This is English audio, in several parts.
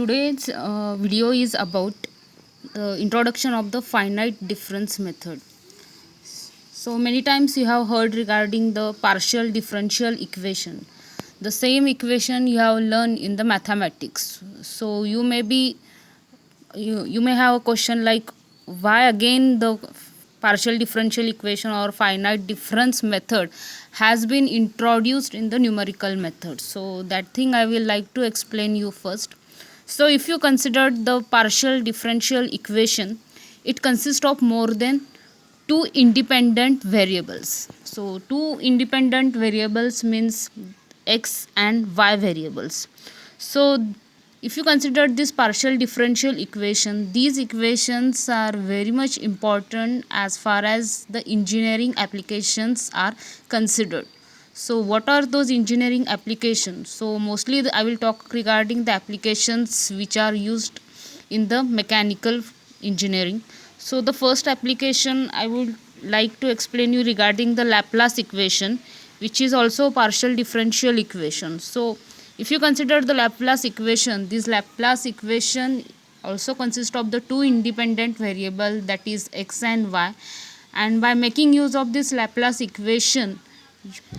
Today's video is about the introduction of the finite difference method. So many times you have heard regarding the partial differential equation. The same equation you have learned in the mathematics. So you may have a question like, why again the partial differential equation or finite difference method has been introduced in the numerical method. So that thing I will like to explain you first. So if you consider the partial differential equation, it consists of more than two independent variables. So two independent variables means x and y variables. So if you consider this partial differential equation, these equations are very much important as far as the engineering applications are considered. So what are those engineering applications? So mostly I will talk regarding the applications which are used in the mechanical engineering. So the first application I would like to explain you regarding the Laplace equation, which is also partial differential equation. So if you consider the Laplace equation, this Laplace equation also consists of the two independent variable, that is x and y, and by making use of this Laplace equation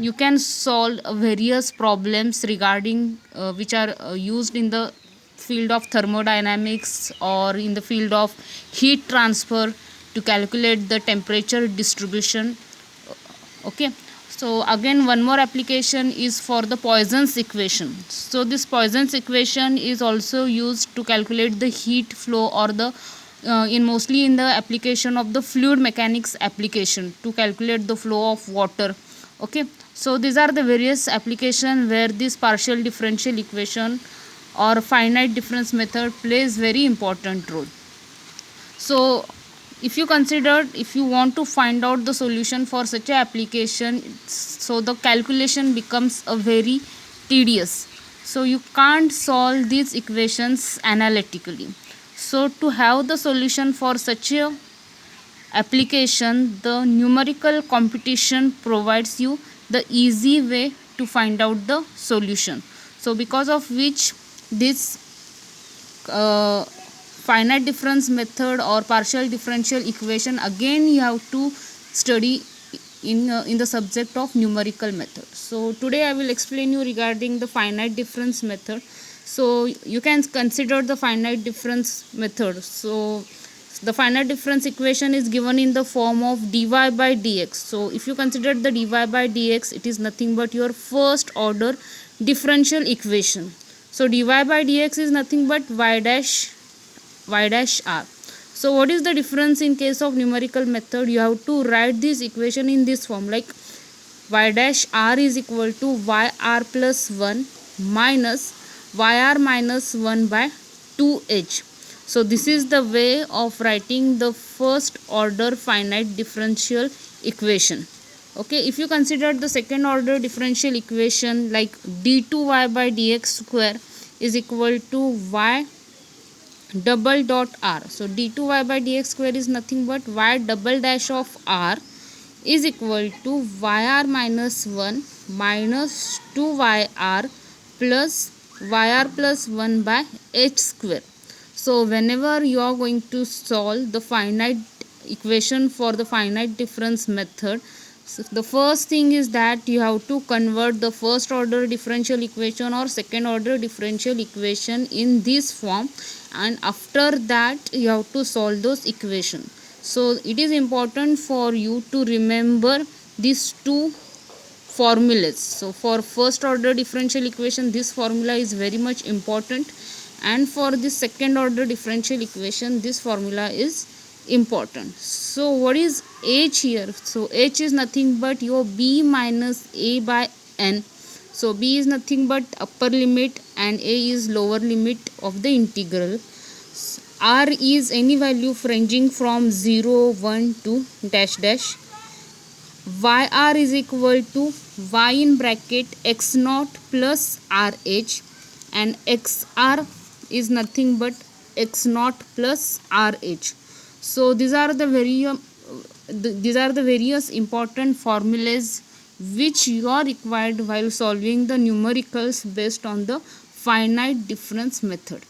you can solve various problems regarding which are used in the field of thermodynamics or in the field of heat transfer to calculate the temperature distribution. Okay, so again one more application is for the Poisson's equation. So this Poisson's equation is also used to calculate the heat flow or the in mostly in the application of the fluid mechanics application to calculate the flow of water. Okay, so these are the various applications where this partial differential equation or finite difference method plays very important role. So if you want to find out the solution for such a application, so the calculation becomes a very tedious, so you can't solve these equations analytically. So to have the solution for such a application, the numerical computation provides you the easy way to find out the solution. So because of which this finite difference method or partial differential equation again you have to study in the subject of numerical method. So today I will explain you regarding the finite difference method. So you can consider the finite difference method. So the finite difference equation is given in the form of dy by dx. So if you consider the dy by dx, it is nothing but your first order differential equation. So dy by dx is nothing but y dash r. So what is the difference in case of numerical method? You have to write this equation in this form, like y dash r is equal to yr plus 1 minus yr minus 1 by 2h. So this is the way of writing the first order finite differential equation. Okay, if you consider the second order differential equation, like d2y by dx square is equal to y double dot r. So d2y by dx square is nothing but y double dash of r is equal to yr minus 1 minus 2yr plus yr plus 1 by h square. So whenever you are going to solve the finite equation for the finite difference method, so the first thing is that you have to convert the first order differential equation or second order differential equation in this form, and after that you have to solve those equations. So it is important for you to remember these two formulas. So for first order differential equation this formula is very much important, and for the second order differential equation this formula is important. So what is h here? So h is nothing but your b minus a by n. So b is nothing but upper limit and a is lower limit of the integral. R is any value ranging from 0 1 to dash dash. Yr is equal to y in bracket x naught plus rh, and xr is nothing but x naught plus rh. So these are the various important formulas which you are required while solving the numericals based on the finite difference method.